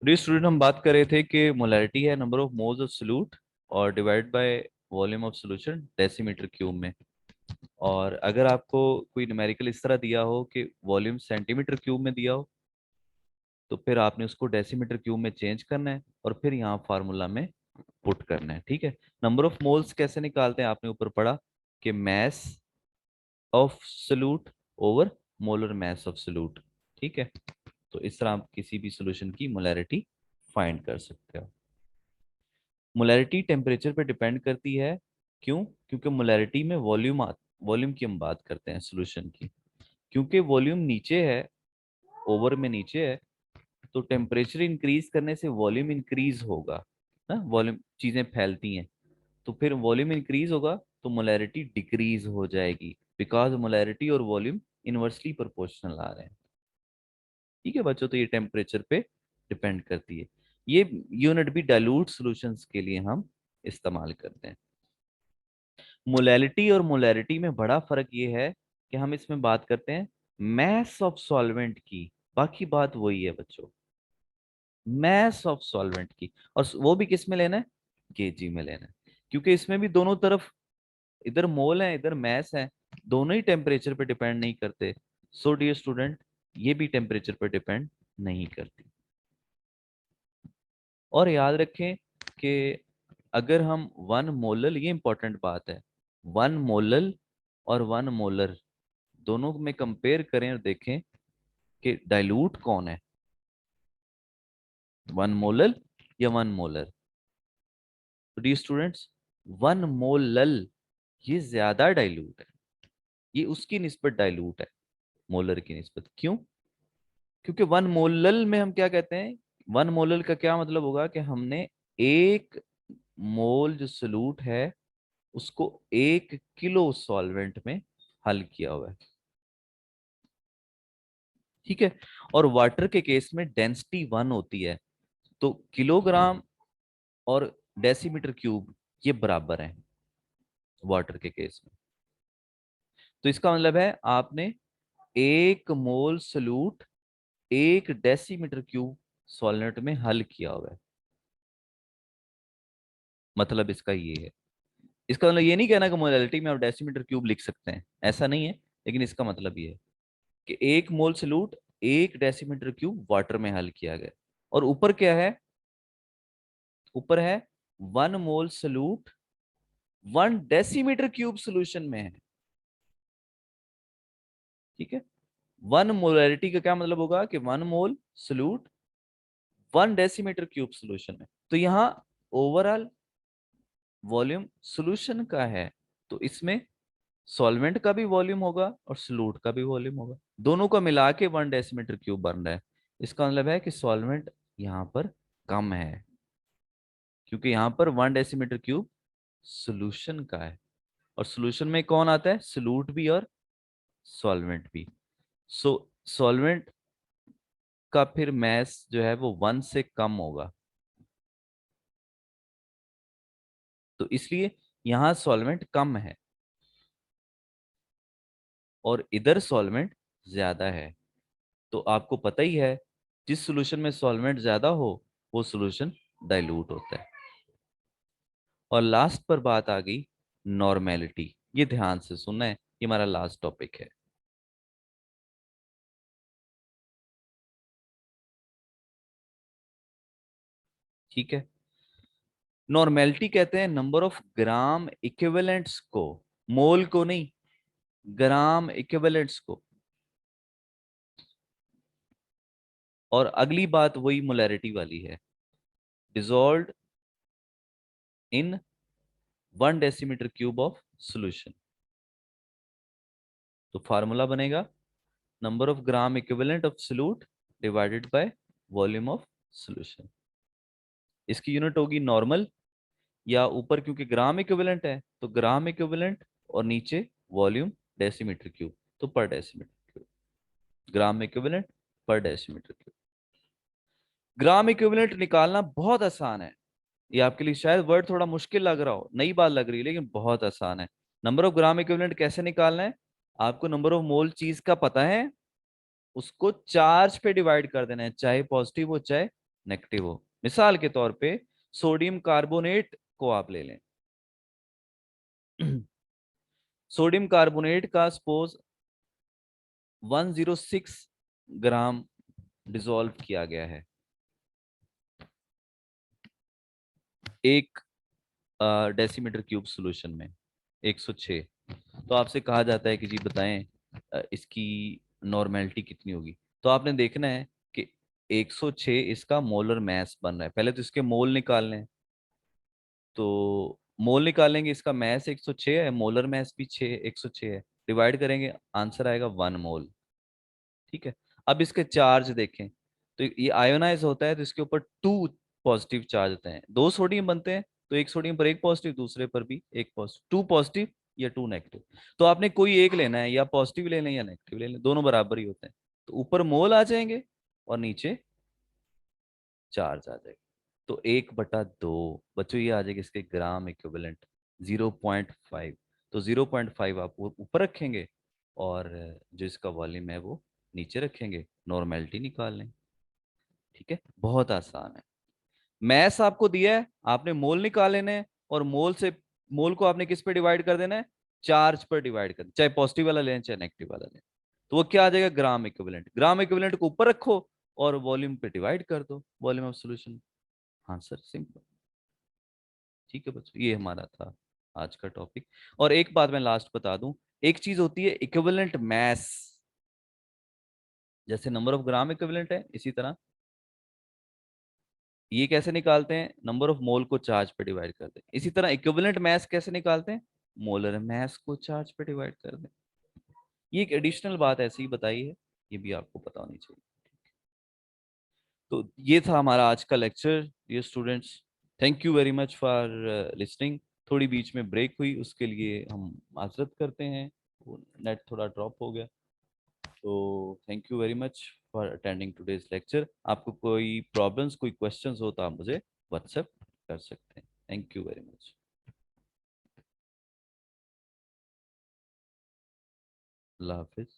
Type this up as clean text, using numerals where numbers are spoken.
Previous student हम बात कर रहे थे कि मोलैरिटी है number of moles of solute और divide by volume of solution decimetre cube में। और अगर आपको कोई न्यूमेरिकल इस तरह दिया हो कि वॉल्यूम सेंटीमीटर क्यूब में दिया हो, तो फिर आपने उसको डेसीमीटर क्यूब में चेंज करना है और फिर यहाँ फार्मूला में पुट करना है। ठीक है। नंबर ऑफ मोल्स कैसे निकालते हैं, आपने ऊपर पढ़ा कि mass of solute over molar mass of solute. ठीक है। तो इस तरह आप किसी भी सॉल्यूशन की मोलैरिटी फाइंड कर सकते हो। मोलैरिटी टेम्परेचर पे डिपेंड करती है। क्यों? क्योंकि मोलैरिटी में वॉल्यूम की हम बात करते हैं सॉल्यूशन की। क्योंकि वॉल्यूम नीचे है, ओवर में नीचे है, तो टेम्परेचर इंक्रीज करने से वॉल्यूम इंक्रीज होगा ना। वॉल्यूम चीजें फैलती हैं, तो फिर वॉल्यूम इंक्रीज होगा तो मोलैरिटी डिक्रीज हो जाएगी, बिकॉज मोलैरिटी और वॉल्यूम इनवर्सली प्रोपोर्शनल आ रहे हैं। ठीक है बच्चों, तो ये टेम्परेचर पे डिपेंड करती है। ये यूनिट भी डाइल्यूट सॉल्यूशंस के लिए हम इस्तेमाल करते हैं। मोलैलिटी और मोलैरिटी में बड़ा फर्क ये है कि हम इसमें बात करते हैं मैस ऑफ सॉल्वेंट की। बाकी बात वही है बच्चों, मैस ऑफ सॉल्वेंट की। और वो भी किस में लेना है? केजी में लेना है। क्योंकि इसमें भी दोनों तरफ, इधर मोल है इधर मैस है, दोनों ही टेम्परेचर पे डिपेंड नहीं करते। सो डियर स्टूडेंट, ये भी टेम्परेचर पे डिपेंड नहीं करती। और याद रखें कि अगर हम वन मोलल, ये इंपॉर्टेंट बात है, वन मोलल और वन मोलर दोनों में कंपेयर करें और देखें कि डाइल्यूट कौन है, वन मोलल या वन मोलर। तो डी स्टूडेंट्स, वन मोलल ये ज्यादा डाइल्यूट है, ये उसकी निस्बत डाइल्यूट है मोलर की निस्बत। क्यों? क्योंकि वन मोलल में हम क्या कहते हैं, वन मोलल का क्या मतलब होगा कि हमने एक मोल जो सॉल्यूट है उसको 1 किलो सॉल्वेंट में हल किया हुआ है। ठीक है। और वाटर के केस में डेंसिटी 1 होती है, तो किलोग्राम और डेसीमीटर क्यूब ये बराबर हैं वाटर के केस में। तो इसका मतलब है आपने 1 मोल सॉल्यूट 1 डेसीमीटर क्यूब सॉल्वेंट में हल किया हुआ है। मतलब इसका ये है, इसका मतलब ये नहीं कहना कि मोलैलिटी में आप डेसीमीटर क्यूब लिख सकते हैं, ऐसा नहीं है। लेकिन इसका मतलब ये है कि 1 मोल सॉल्यूट 1 डेसीमीटर क्यूब वाटर में हल किया गया। और ऊपर क्या है? ऊपर है 1 मोल सॉल्यूट 1 डेसीमीटर क्यूब सोल्यूशन में है। ठीक है। वन मोलैरिटी का क्या मतलब होगा कि 1 मोल सॉल्यूट 1 डेसीमीटर क्यूब सोल्यूशन में। तो यहाँ ओवरऑल वॉल्यूम सॉल्यूशन का है, तो इसमें सॉल्वेंट का भी वॉल्यूम होगा और सॉल्यूट का भी वॉल्यूम होगा, दोनों का मिला के 1 डेसीमीटर क्यूब बन रहा है। इसका मतलब है कि सॉल्वेंट यहाँ पर कम है, क्योंकि यहाँ पर 1 डेसीमीटर क्यूब सॉल्यूशन का है। और सॉल्यूशन में कौन आता है? सॉल्यूट भी और सॉल्वेंट भी। सो सॉल्वेंट का फिर मैस जो है वो 1 से कम होगा, तो इसलिए यहाँ सॉल्वेंट कम है और इधर सॉल्वेंट ज्यादा है। तो आपको पता ही है, जिस सॉल्यूशन में सॉल्वेंट ज्यादा हो वो सॉल्यूशन डाइल्यूट होता है। और लास्ट पर बात आ गई नॉर्मेलिटी। ये ध्यान से सुनना है, ये हमारा लास्ट टॉपिक है। ठीक है। नॉर्मेलिटी कहते हैं नंबर ऑफ ग्राम इक्विवेलेंट्स को, मोल को नहीं, ग्राम इक्विवेलेंट्स को। और अगली बात वही मोलैरिटी वाली है, dissolve in 1 decimetre cube of solution. तो फार्मूला बनेगा number of gram equivalent of solute divided by volume of solution. इसकी यूनिट होगी नॉर्मल, या ऊपर क्योंकि ग्राम इक्विवेलेंट है तो ग्राम इक्विवेलेंट, और नीचे वॉल्यूम डेसीमीटर क्यूब, तो पर डेसीमीटर क्यूब। ग्राम इक्विवेलेंट पर डेसीमीटर क्यूब। ग्राम इक्विवेलेंट निकालना बहुत आसान है। ये आपके लिए शायद वर्ड थोड़ा मुश्किल लग रहा हो, नई बात लग रही है, लेकिन बहुत आसान है। नंबर ऑफ ग्राम इक्विवेलेंट कैसे निकालना है? आपको नंबर ऑफ मोल चीज का पता है, उसको चार्ज पे डिवाइड कर देना है, चाहे पॉजिटिव हो चाहे नेगेटिव हो। मिसाल के तौर पे सोडियम कार्बोनेट को आप ले लें। सोडियम कार्बोनेट का सपोज 106 ग्राम डिसॉल्व किया गया है एक डेसीमीटर क्यूब सॉल्यूशन में, 106। तो आपसे कहा जाता है कि जी बताएं इसकी नॉर्मेलिटी कितनी होगी। तो आपने देखना है कि 106 इसका मोलर मैस बन रहा है। पहले तो इसके मोल निकालने हैं। तो मोल निकालेंगे, इसका मैस 106 है, मोलर मैस भी 106 है। डिवाइड करेंगे, आंसर आएगा 1 मोल। ठीक है। अब इसके चार्ज देखें, तो ये आयोनाइज होता है तो इसके ऊपर 2 पॉजिटिव चार्ज होते हैं। 2 सोडियम बनते हैं, तो एक सोडियम पर एक पॉजिटिव, दूसरे पर भी एक पॉजिटिव। 2 पॉजिटिव या 2 नेगेटिव। तो आपने कोई एक लेना है, या पॉजिटिव ले लें या नेगेटिव ले लें, दोनों बराबर ही होते हैं। तो ऊपर मोल आ जाएंगे और नीचे चार्ज आ जाएगा। तो 1/2 बच्चों ये आ जाएगा इसके ग्राम इक्विवेलेंट 0.5। तो 0.5 आप ऊपर रखेंगे और जो इसका वॉल्यूम है वो नीचे रखेंगे, नॉर्मेलिटी निकाल लें। ठीक है, बहुत आसान है। मैस आपको दिया है, आपने मोल निकाल लेने हैं, और मोल को आपने किस पे डिवाइड कर देना है? चार्ज पर डिवाइड कर, चाहे पॉजिटिव वाला लें चाहे नेगेटिव वाला लें। तो वो क्या आ जाएगा? Gram equivalent. ग्राम इक्विवेलेंट को ऊपर रखो और वॉल्यूम पे डिवाइड कर दो, वॉल्यूम ऑफ सॉल्यूशन। हाँ सर, सिंपल। ठीक है बच्चों, ये हमारा था आज का टॉपिक। और एक बात मैं लास्ट बता दूं, एक चीज होती है इक्विवेलेंट मैस। जैसे नंबर ऑफ ग्राम इक्विवेलेंट है, इसी तरह ये कैसे निकालते हैं? नंबर ऑफ मोल को चार्ज पे डिवाइड कर दें। इसी तरह इक्विवेलेंट मैस कैसे निकालते हैं? मोलर मैस को चार्ज पे डिवाइड कर दें। ये एक एडिशनल बात ऐसे ही बताई है, ये भी आपको पता होनी चाहिए। तो ये था हमारा आज का लेक्चर ये students. Thank you very much for listening. थोड़ी बीच में ब्रेक हुई, उसके लिए हम माजरत करते हैं, नेट थोड़ा ड्रॉप हो गया। तो thank you very much for attending today's lecture. आपको कोई प्रॉब्लम्स, कोई क्वेश्चंस हो तो आप मुझे व्हाट्सएप कर सकते हैं। Thank you very much. Allah Hafiz.